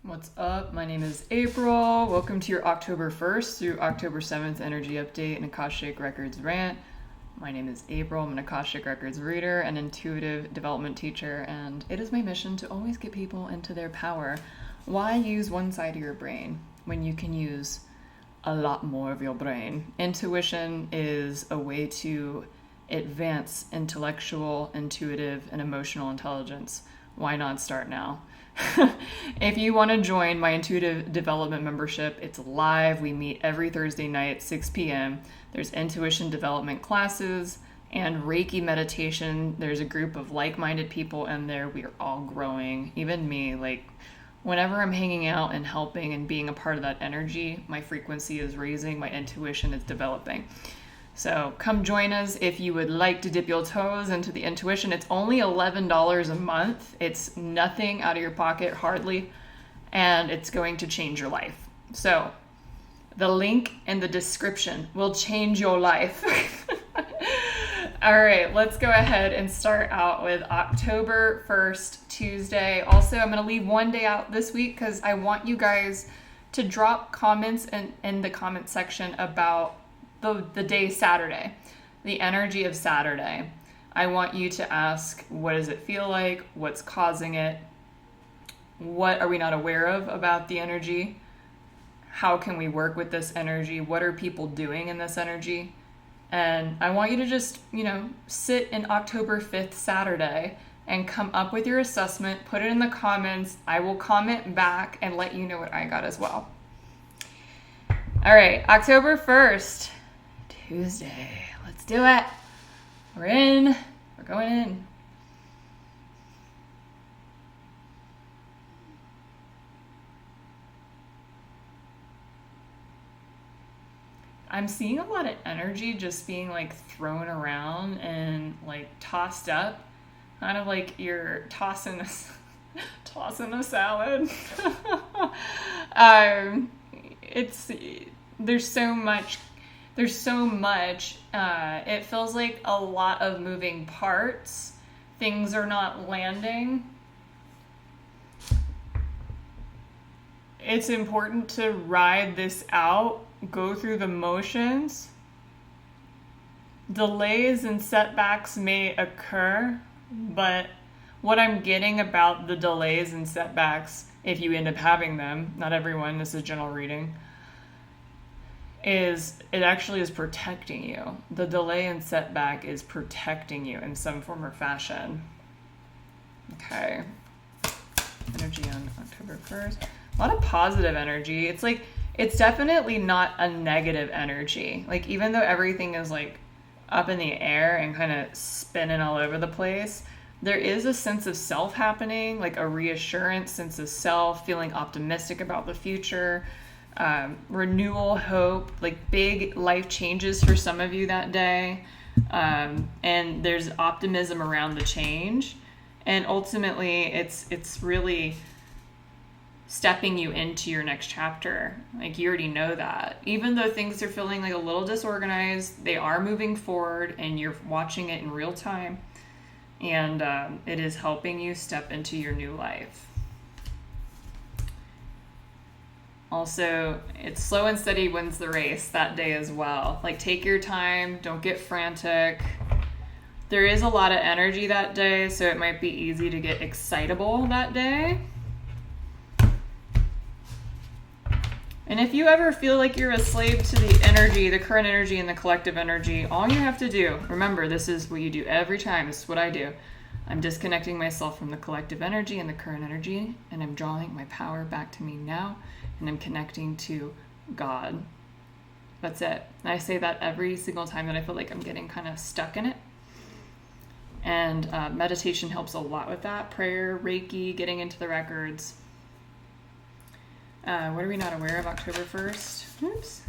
What's up? My name is April. Welcome to your October 1st through October 7th energy update in Akashic Records Rant. My name is April. I'm an Akashic Records reader and intuitive development teacher, and it is my mission to always get people into their power. Why use one side of your brain when you can use a lot more of your brain? Intuition is a way to advance intellectual, intuitive, and emotional intelligence. Why not start now? If you want to join my intuitive development membership, it's live. We meet every Thursday night at 6 p.m. There's intuition development classes and Reiki meditation. There's a group of like-minded people in there. We are all growing. Even me, whenever I'm hanging out and helping and being a part of that energy, my frequency is raising, my intuition is developing. So come join us if you would like to dip your toes into the intuition. It's only $11 a month. It's nothing out of your pocket, hardly, and it's going to change your life. So the link in the description will change your life. All right, let's go ahead and start out with October 1st, Tuesday. Also, I'm going to leave one day out this week because I want you guys to drop comments in the comment section about the day Saturday, the energy of Saturday. I want you to ask, what does it feel like? What's causing it? What are we not aware of about the energy? How can we work with this energy? What are people doing in this energy? And I want you to just, sit in October 5th, Saturday, and come up with your assessment, put it in the comments. I will comment back and let you know what I got as well. All right, October 1st. Tuesday. Let's do it. We're in. We're going in. I'm seeing a lot of energy just being thrown around and tossed up, kind of like you're tossing a salad. There's so much. It feels like a lot of moving parts. Things are not landing. It's important to ride this out, go through the motions. Delays and setbacks may occur, but what I'm getting about the delays and setbacks, if you end up having them, not everyone, this is general reading, is it actually is protecting you. The delay and setback is protecting you in some form or fashion. Okay. Energy on October 1st. A lot of positive energy. It's definitely not a negative energy. Even though everything is up in the air and kind of spinning all over the place, there is a sense of self happening, a reassurance, sense of self, feeling optimistic about the future. Renewal, hope, big life changes for some of you that day. And there's optimism around the change. And ultimately, it's really stepping you into your next chapter. You already know that. Even though things are feeling a little disorganized, they are moving forward and you're watching it in real time. And it is helping you step into your new life. Also, it's slow and steady wins the race that day as well. Take your time, don't get frantic. There is a lot of energy that day, so it might be easy to get excitable that day. And if you ever feel like you're a slave to the energy, the current energy and the collective energy, all you have to do, remember, this is what you do every time. This is what I do. I'm disconnecting myself from the collective energy and the current energy, and I'm drawing my power back to me now, and I'm connecting to God. That's it. And I say that every single time that I feel like I'm getting kind of stuck in it. And meditation helps a lot with that. Prayer, Reiki, getting into the records. What are we not aware of October 1st? Oops.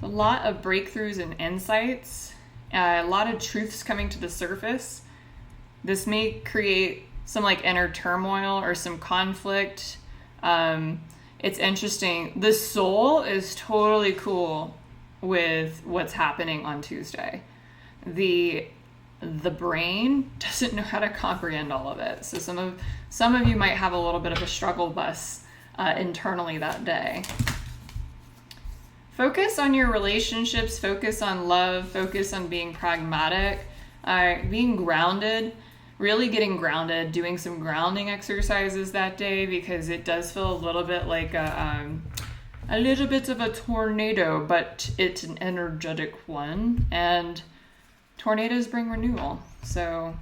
A lot of breakthroughs and insights. A lot of truths coming to the surface. This may create some inner turmoil or some conflict. It's interesting. The soul is totally cool with what's happening on Tuesday. The the brain doesn't know how to comprehend all of it. So some of you might have a little bit of a struggle bus internally that day. Focus on your relationships, focus on love, focus on being pragmatic, being grounded, really getting grounded, doing some grounding exercises that day, because it does feel a little bit like a little bit of a tornado, but it's an energetic one, and tornadoes bring renewal. So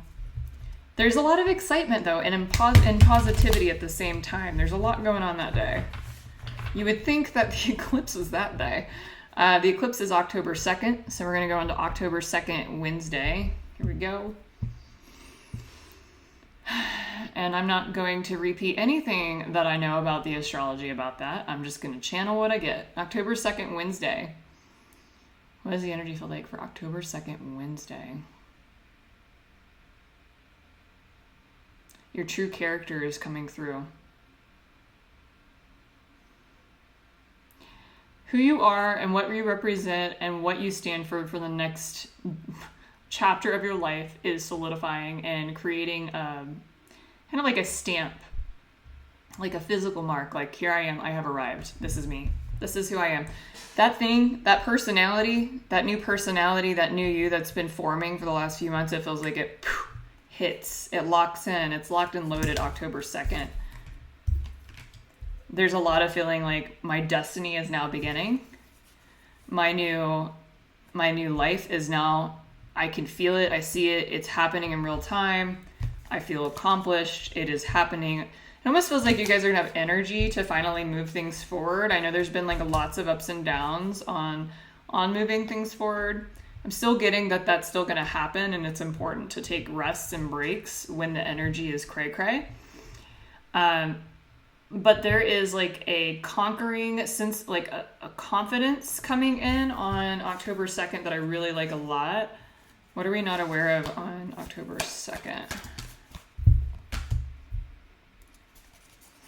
there's a lot of excitement though, and positivity at the same time. There's a lot going on that day. You would think that the eclipse was that day. The eclipse is October 2nd, so we're going to go into October 2nd, Wednesday. Here we go. And I'm not going to repeat anything that I know about the astrology about that. I'm just going to channel what I get. October 2nd, Wednesday. What does the energy feel like for October 2nd, Wednesday? Your true character is coming through. Who you are and what you represent and what you stand for the next chapter of your life is solidifying and creating kind of like a stamp, like a physical mark, like here I am, I have arrived. This is me. This is who I am. That thing, that personality, that new you that's been forming for the last few months, it feels like it hits, it locks in. It's locked and loaded October 2nd. There's a lot of feeling like my destiny is now beginning. My new life is now, I can feel it, I see it, it's happening in real time. I feel accomplished, it is happening. It almost feels like you guys are gonna have energy to finally move things forward. I know there's been like lots of ups and downs on moving things forward. I'm still getting that that's still gonna happen, and it's important to take rests and breaks when the energy is cray-cray. But there is like a conquering sense, like a confidence coming in on October 2nd that I really like a lot. What are we not aware of on October 2nd?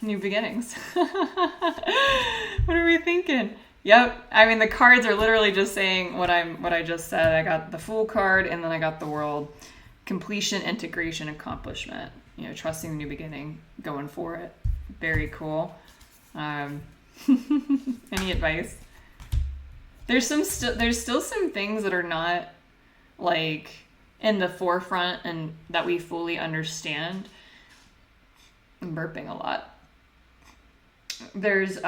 New beginnings. What are we thinking? Yep. I mean, the cards are literally just saying what I just said. I got the Fool card, and then I got the World. Completion, integration, accomplishment. You know, trusting the new beginning, going for it. Very cool. Any advice? There's still some things that are not like in the forefront and that we fully understand. I'm burping a lot. There's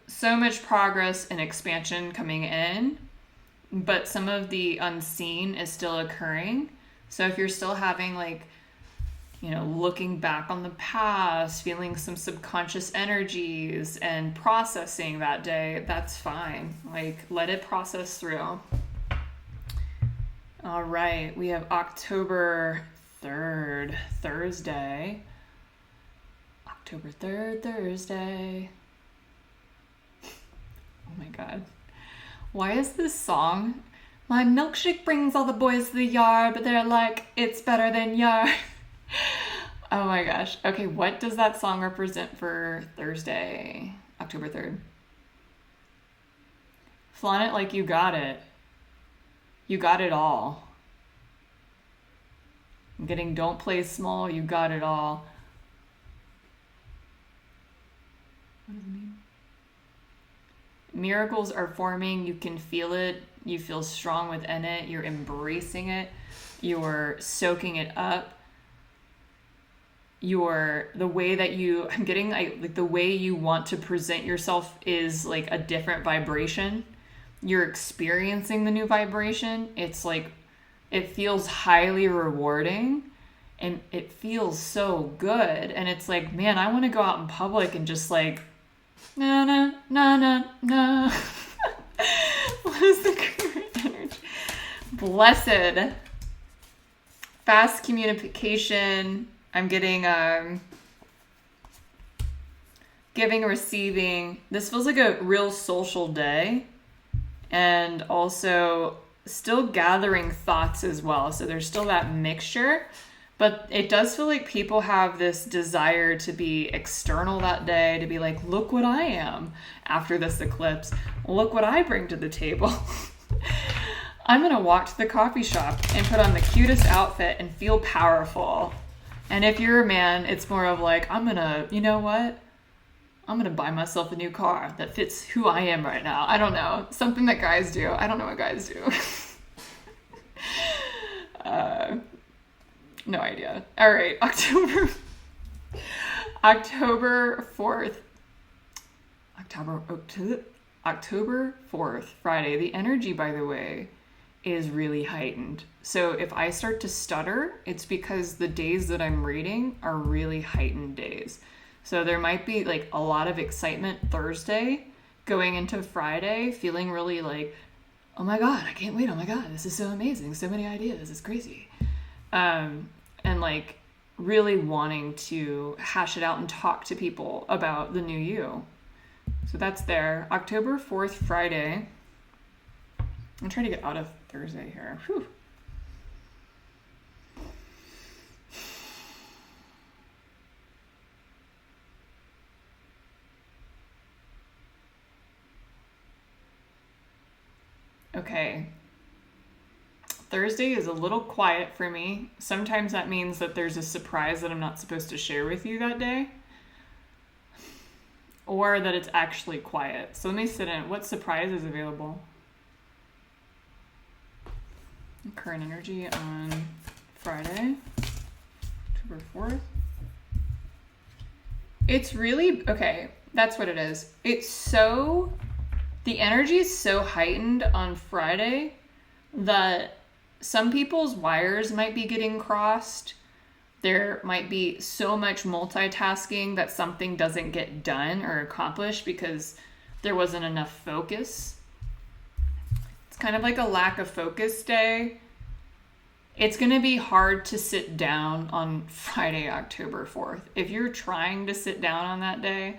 so much progress and expansion coming in, but some of the unseen is still occurring. So if you're still having like, you know, looking back on the past, feeling some subconscious energies and processing that day, that's fine. Like, let it process through. All right, we have October 3rd, Thursday. October 3rd, Thursday. Oh my God. Why is this song? My milkshake brings all the boys to the yard, but they're like, it's better than yard. Oh my gosh. Okay, what does that song represent for Thursday, October 3rd? Flaunt it like you got it. You got it all. I'm getting don't play small, you got it all. What does it mean? Miracles are forming, you can feel it, you feel strong within it, you're embracing it, you're soaking it up. The way that I'm getting like the way you want to present yourself is like a different vibration. You're experiencing the new vibration. It's like, it feels highly rewarding and it feels so good. And it's like, man, I want to go out in public and just like, na na na na na. What is the current energy? Blessed. Fast communication. I'm getting giving and receiving. This feels like a real social day, and also still gathering thoughts as well. So there's still that mixture, but it does feel like people have this desire to be external that day, to be like, look what I am after this eclipse. Look what I bring to the table. I'm going to walk to the coffee shop and put on the cutest outfit and feel powerful. And if you're a man, it's more of like, I'm going to, you know what? I'm going to buy myself a new car that fits who I am right now. I don't know. Something that guys do. I don't know what guys do. No idea. All right. October 4th. October 4th, Friday. The energy, by the way, is really heightened. So if I start to stutter, it's because the days that I'm reading are really heightened days. So there might be like a lot of excitement Thursday going into Friday, feeling really like, oh my God, I can't wait. Oh my God, this is so amazing. So many ideas. It's crazy. And like really wanting to hash it out and talk to people about the new you. So that's there. October 4th, Friday. I'm trying to get out of Thursday here. Whew. Okay. Thursday is a little quiet for me. Sometimes that means that there's a surprise that I'm not supposed to share with you that day. Or that it's actually quiet. So let me sit in. What surprise is available? Current energy on Friday, October 4th. It's really, okay, that's what it is. The energy is so heightened on Friday that some people's wires might be getting crossed. There might be so much multitasking that something doesn't get done or accomplished because there wasn't enough focus. It's kind of like a lack of focus day. It's going to be hard to sit down on Friday, October 4th. If you're trying to sit down on that day,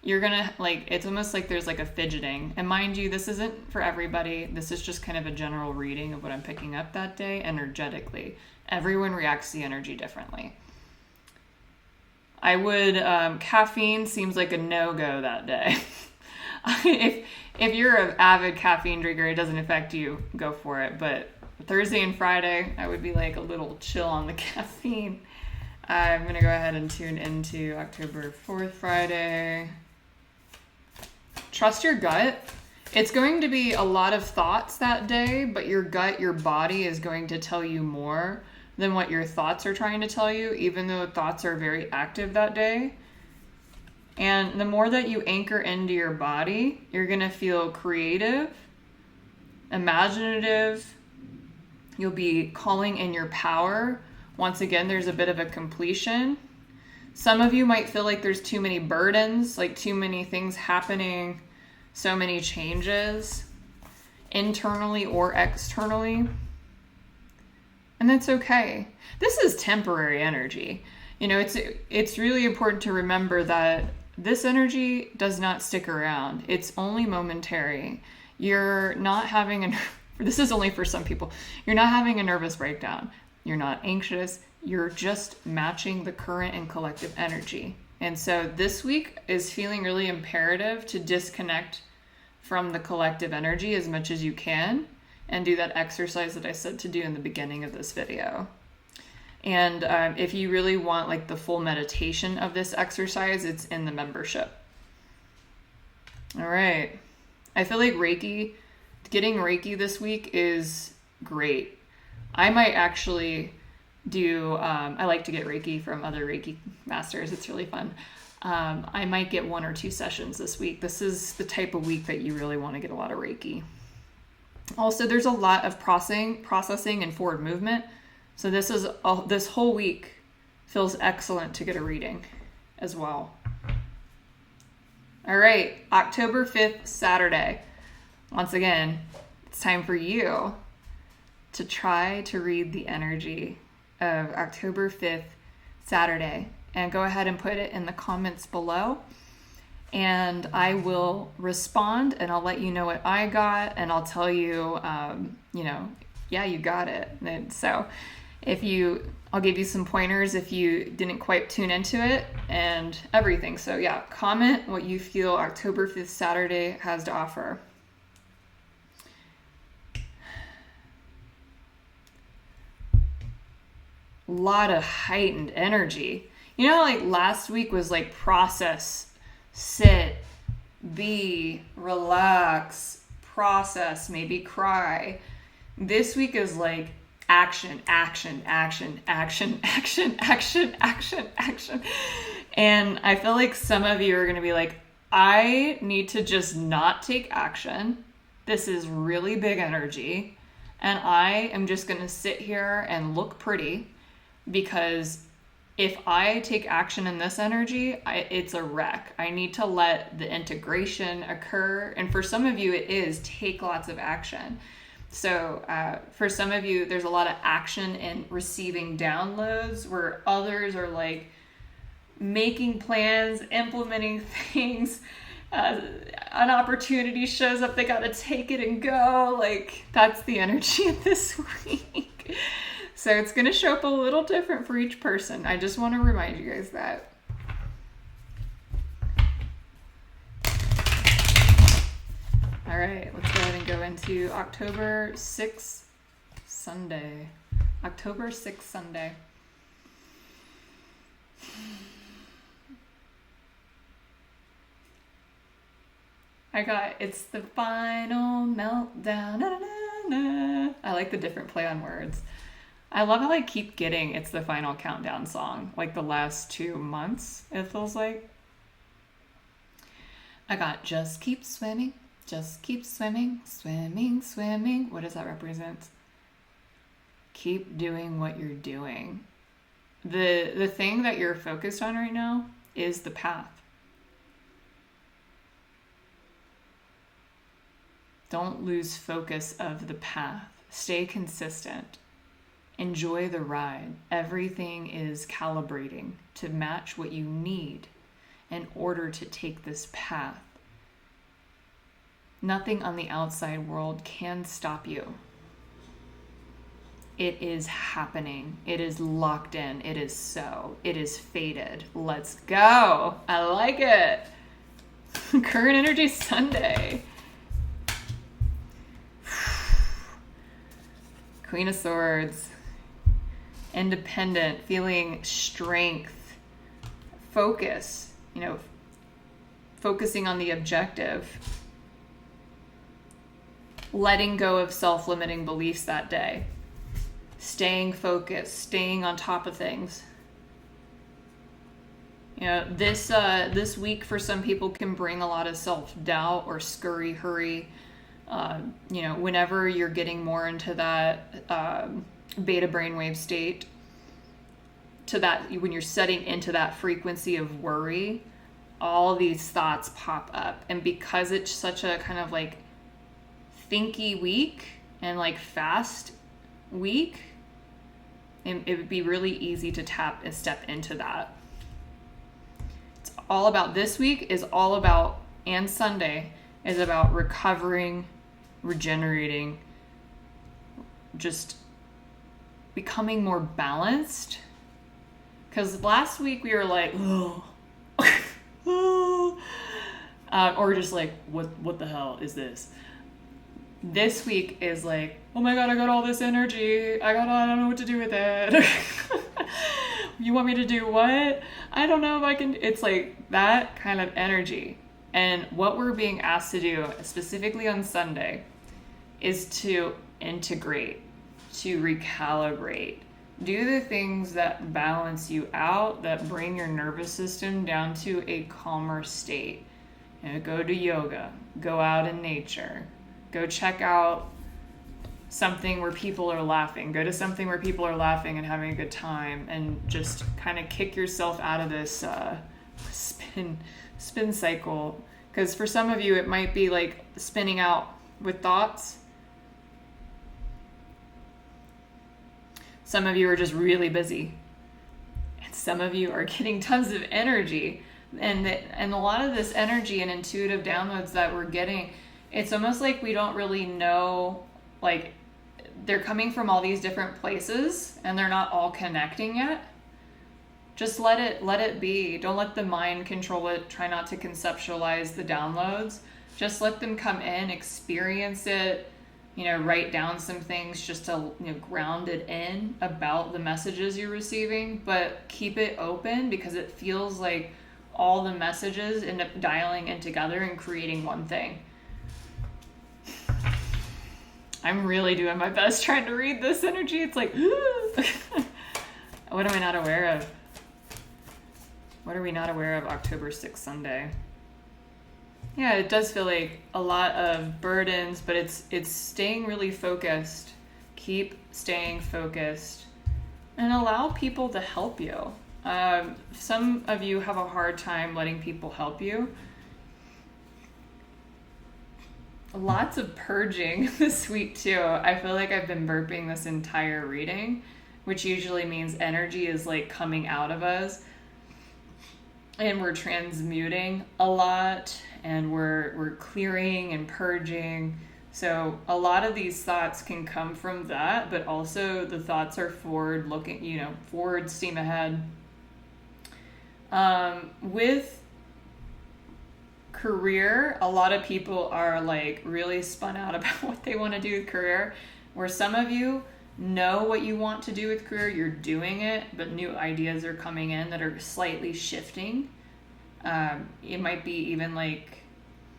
you're going to it's almost like there's like a fidgeting. And mind you, this isn't for everybody. This is just kind of a general reading of what I'm picking up that day energetically. Everyone reacts to the energy differently. I would, caffeine seems like a no-go that day. If you're an avid caffeine drinker, it doesn't affect you, go for it. But Thursday and Friday, I would be like a little chill on the caffeine. I'm going to go ahead and tune into October 4th, Friday. Trust your gut. It's going to be a lot of thoughts that day, but your gut, your body is going to tell you more than what your thoughts are trying to tell you, even though thoughts are very active that day. And the more that you anchor into your body, you're going to feel creative, imaginative. You'll be calling in your power. Once again, there's a bit of a completion. Some of you might feel like there's too many burdens, like too many things happening, so many changes, internally or externally. And that's okay. This is temporary energy. You know, it's really important to remember that this energy does not stick around. It's only momentary. You're not having this is only for some people. You're not having a nervous breakdown. You're not anxious. You're just matching the current and collective energy. And so this week is feeling really imperative to disconnect from the collective energy as much as you can and do that exercise that I said to do in the beginning of this video. And if you really want like the full meditation of this exercise, it's in the membership. All right. I feel like getting Reiki this week is great. I might actually do, I like to get Reiki from other Reiki masters. It's really fun. I might get 1 or 2 sessions this week. This is the type of week that you really want to get a lot of Reiki. Also, there's a lot of processing and forward movement. So this whole week feels excellent to get a reading as well. All right, October 5th, Saturday. Once again, it's time for you to try to read the energy of October 5th, Saturday, and go ahead and put it in the comments below. And I will respond and I'll let you know what I got, and I'll tell you, yeah, you got it. And so I'll give you some pointers if you didn't quite tune into it and everything. So yeah, comment what you feel October 5th, Saturday has to offer. lot of heightened energy. You know, like last week was like process, sit, be, relax, process, maybe cry. This week is like action, action, action, action, action, action, action, action. And I feel like some of you are going to be like, I need to just not take action. This is really big energy. And I am just going to sit here and look pretty, because if I take action in this energy, it's a wreck. I need to let the integration occur. And for some of you, it is take lots of action. So for some of you, there's a lot of action in receiving downloads, where others are like making plans, implementing things. An opportunity shows up, they got to take it and go. Like, that's the energy of this week. So it's going to show up a little different for each person. I just want to remind you guys that. All right, let's go ahead and go into October 6th, Sunday. October 6th, Sunday. It's the final meltdown. Na, na, na, na. I like the different play on words. I love how I keep getting it's the final countdown song, like the last 2 months, it feels like. I got just keep swimming, swimming, swimming. What does that represent? Keep doing what you're doing. The thing that you're focused on right now is the path. Don't lose focus of the path. Stay consistent. Enjoy the ride. Everything is calibrating to match what you need in order to take this path. Nothing on the outside world can stop you. It is happening. It is locked in. It is so. It is fated. Let's go. I like it. Current Energy Sunday. Queen of Swords. Independent, feeling strength, focus, focusing on the objective, letting go of self-limiting beliefs that day, staying focused, staying on top of things. This week for some people can bring a lot of self-doubt or scurry, hurry. Whenever you're getting more into that beta brainwave state, to that, when you're setting into that frequency of worry, all these thoughts pop up. And because it's such a kind of like thinky week and like fast week, it would be really easy to tap and step into that. It's all about, this week is all about, and Sunday is about recovering, regenerating, just becoming more balanced. Because last week we were like, oh, or just like, what the hell is this? This week is like, oh my God, I got all this energy. I don't know what to do with it. You want me to do what? I don't know if I can. It's like that kind of energy. And what we're being asked to do, specifically on Sunday, is to integrate, to recalibrate, do the things that balance you out, that bring your nervous system down to a calmer state. Go to yoga, go out in nature, go check out something where people are laughing, go to something where people are laughing and having a good time, and just kind of kick yourself out of this spin cycle. Because for some of you, it might be like spinning out with thoughts. Some of you are just really busy. And some of you are getting tons of energy. And a lot of this energy and intuitive downloads that we're getting, it's almost like we don't really know, like they're coming from all these different places and they're not all connecting yet. Just let it be. Don't let the mind control it. Try not to conceptualize the downloads. Just let them come in, experience it, write down some things just to, ground it in about the messages you're receiving, but keep it open because it feels like all the messages end up dialing in together and creating one thing. I'm really doing my best trying to read this energy. It's like, what am I not aware of? What are we not aware of October 6th, Sunday? Yeah, it does feel like a lot of burdens, but it's staying really focused. Keep staying focused and allow people to help you. Some of you have a hard time letting people help you. Lots of purging this week too. I feel like I've been burping this entire reading, which usually means energy is like coming out of us and we're transmuting a lot and we're clearing and purging. So a lot of these thoughts can come from that, but also the thoughts are forward looking, forward, steam ahead. With career, a lot of people are like really spun out about what they want to do with career, where some of you know what you want to do with career, you're doing it, but new ideas are coming in that are slightly shifting. It might be even like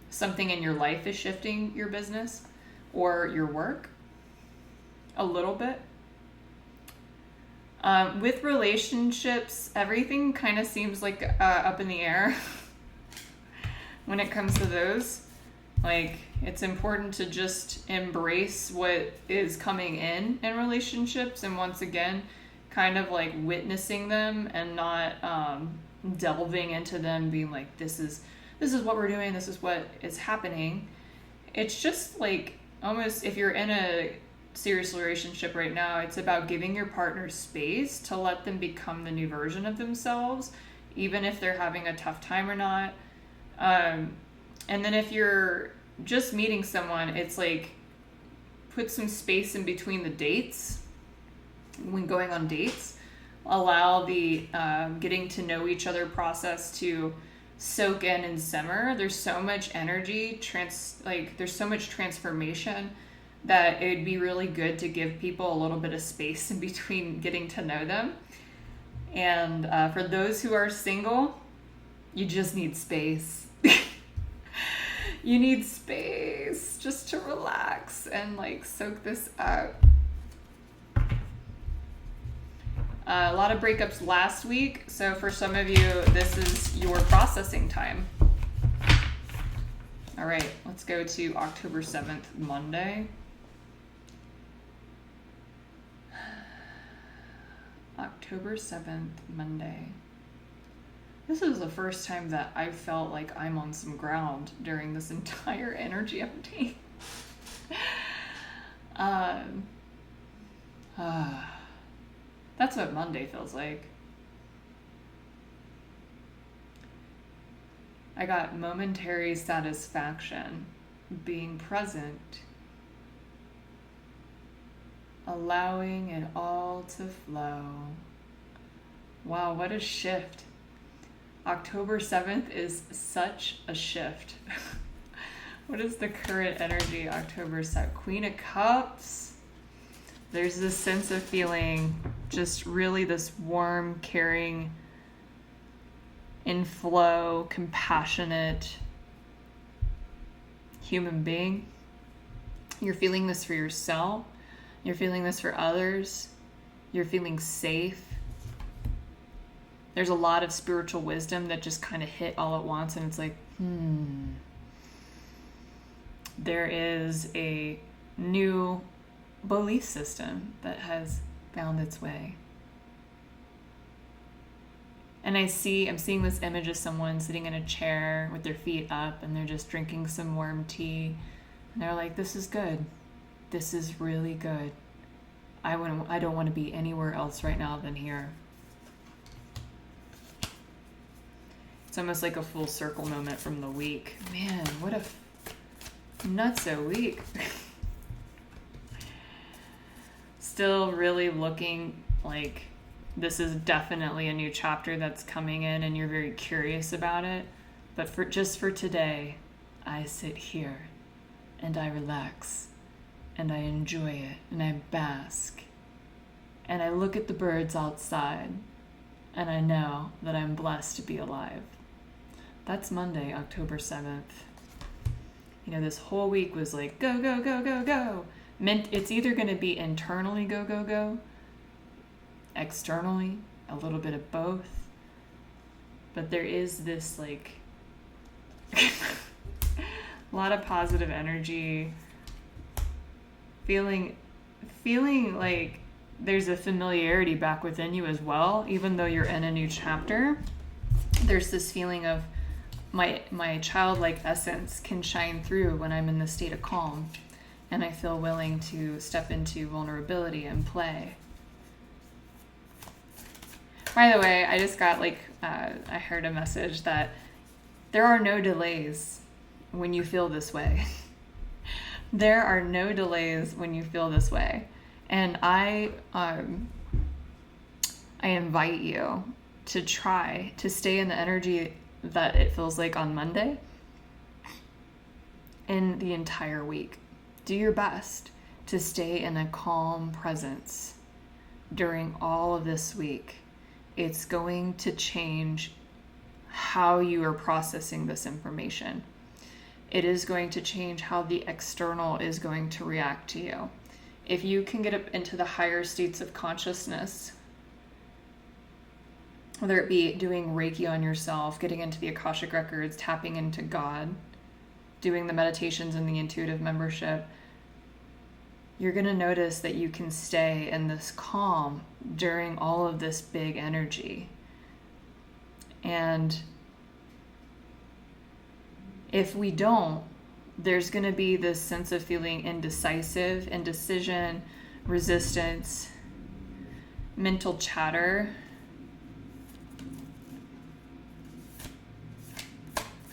something in your life is shifting your business or your work a little bit. With relationships, everything kind of seems like up in the air when it comes to those. Like, it's important to just embrace what is coming in relationships, and once again, kind of like witnessing them and not delving into them being like, this is what we're doing, this is what is happening. It's just like, almost, if you're in a serious relationship right now, it's about giving your partner space to let them become the new version of themselves, even if they're having a tough time or not. And then if you're just meeting someone, it's like, put some space in between the dates when going on dates. Allow the getting to know each other process to soak in and simmer. There's so much energy, there's so much transformation that it would be really good to give people a little bit of space in between getting to know them. And for those who are single, you just need space. You need space just to relax and like soak this up. A lot of breakups last week, so for some of you, this is your processing time. All right, let's go to October 7th, Monday. October 7th, Monday. This is the first time that I felt like I'm on some ground during this entire energy update. That's what Monday feels like. I got momentary satisfaction, being present, allowing it all to flow. Wow, what a shift. October 7th is such a shift. What is the current energy October 7th? Queen of Cups. There's this sense of feeling just really this warm, caring, in flow, compassionate human being. You're feeling this for yourself. You're feeling this for others. You're feeling safe. There's a lot of spiritual wisdom that just kind of hit all at once, and it's like, There is a new belief system that has found its way. And I'm seeing this image of someone sitting in a chair with their feet up, and they're just drinking some warm tea. And they're like, this is good. This is really good. I don't want to be anywhere else right now than here. It's almost like a full circle moment from the week. Man, what a nutso week. Still really looking like this is definitely a new chapter that's coming in, and you're very curious about it. But for today, I sit here and I relax and I enjoy it, and I bask, and I look at the birds outside, and I know that I'm blessed to be alive. That's Monday, October 7th. This whole week was like, go, go, go, go, go. It's either going to be internally go, go, go, externally, a little bit of both. But there is this like a lot of positive energy, feeling like there's a familiarity back within you as well. Even though you're in a new chapter, there's this feeling of my childlike essence can shine through when I'm in the state of calm, and I feel willing to step into vulnerability and play. By the way, I just got I heard a message that there are no delays when you feel this way. There are no delays when you feel this way. And I invite you to try to stay in the energy that it feels like on Monday in the entire week. Do your best to stay in a calm presence during all of this week. It's going to change how you are processing this information. It is going to change how the external is going to react to you. If you can get up into the higher states of consciousness, whether it be doing reiki on yourself, getting into the Akashic records, tapping into God, doing the meditations in the intuitive membership, you're going to notice that you can stay in this calm during all of this big energy. And if we don't, there's going to be this sense of feeling indecision, resistance, mental chatter.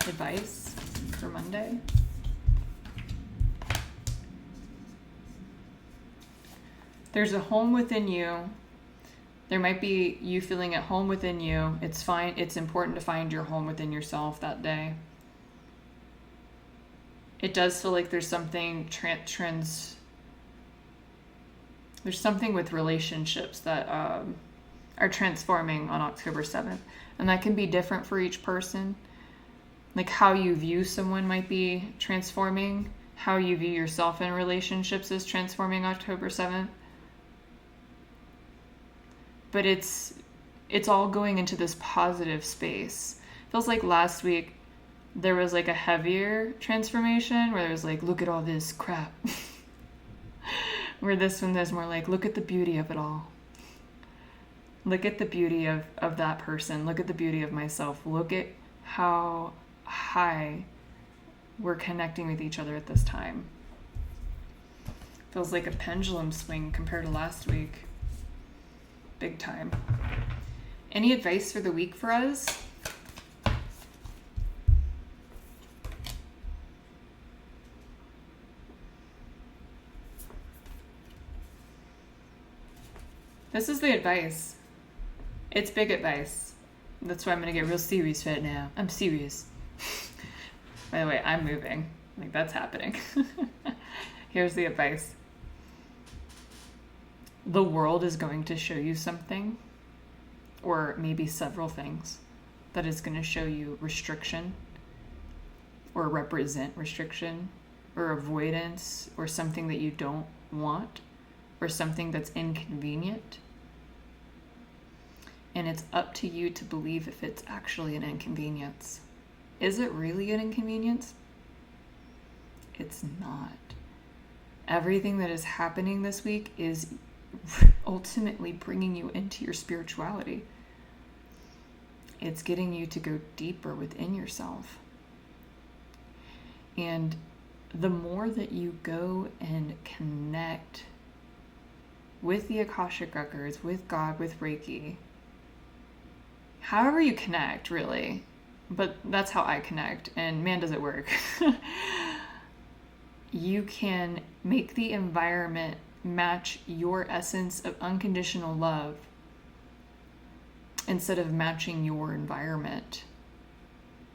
Advice for Monday. There's a home within you. There might be you feeling at home within you. It's fine. It's important to find your home within yourself that day. It does feel like there's something there's something with relationships that are transforming on October 7th. And that can be different for each person. Like how you view someone might be transforming. How you view yourself in relationships is transforming October 7th. But it's all going into this positive space. Feels like last week there was like a heavier transformation where there was like, look at all this crap. Where this one there's more like, look at the beauty of it all. Look at the beauty of that person. Look at the beauty of myself. Look at how high we're connecting with each other at this time. Feels like a pendulum swing compared to last week. Big time. Any advice for the week for us? This is the advice. It's big advice. That's why I'm going to get real serious right now. I'm serious. By the way, I'm moving. Like, that's happening. Here's the advice. The world is going to show you something, or maybe several things, that is going to show you restriction, or represent restriction, or avoidance, or something that you don't want, or something that's inconvenient. And it's up to you to believe if it's actually an inconvenience. Is it really an inconvenience? It's not. Everything that is happening this week is ultimately bringing you into your spirituality. It's getting you to go deeper within yourself. And the more that you go and connect with the Akashic records, with God, with Reiki, however you connect, really, but that's how I connect, and man, does it work. You can make the environment match your essence of unconditional love instead of matching your environment.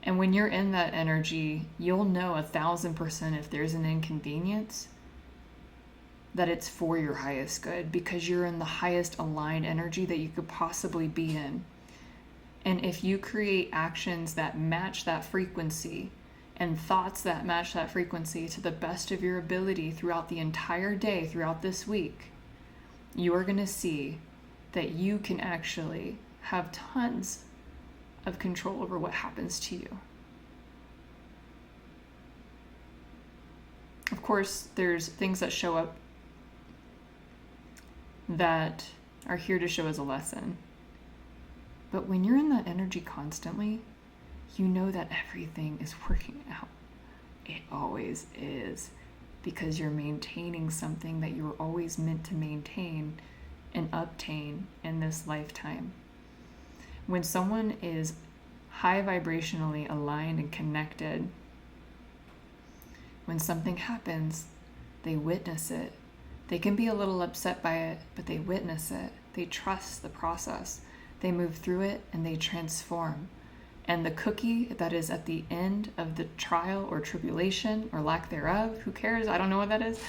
And when you're in that energy, you'll know 1,000% if there's an inconvenience that it's for your highest good, because you're in the highest aligned energy that you could possibly be in. And if you create actions that match that frequency and thoughts that match that frequency to the best of your ability throughout the entire day, throughout this week, you are going to see that you can actually have tons of control over what happens to you. Of course, there's things that show up that are here to show as a lesson. But when you're in that energy constantly, you know that everything is working out. It always is, because you're maintaining something that you were always meant to maintain and obtain in this lifetime. When someone is high vibrationally aligned and connected, when something happens, they witness it. They can be a little upset by it, but they witness it. They trust the process. They move through it and they transform. And the cookie that is at the end of the trial or tribulation or lack thereof, who cares? I don't know what that is.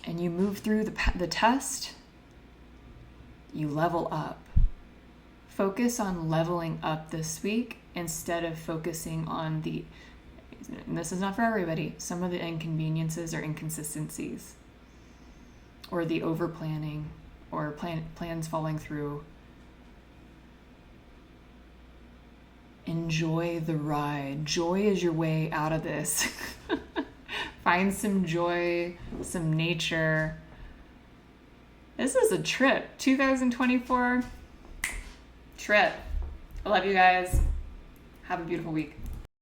And you move through the test, you level up. Focus on leveling up this week instead of focusing on and this is not for everybody, some of the inconveniences or inconsistencies, or the over planning, or plans falling through. Enjoy the ride. Joy is your way out of this. Find some joy, some nature. This is a trip. 2024 trip. I love you guys. Have a beautiful week.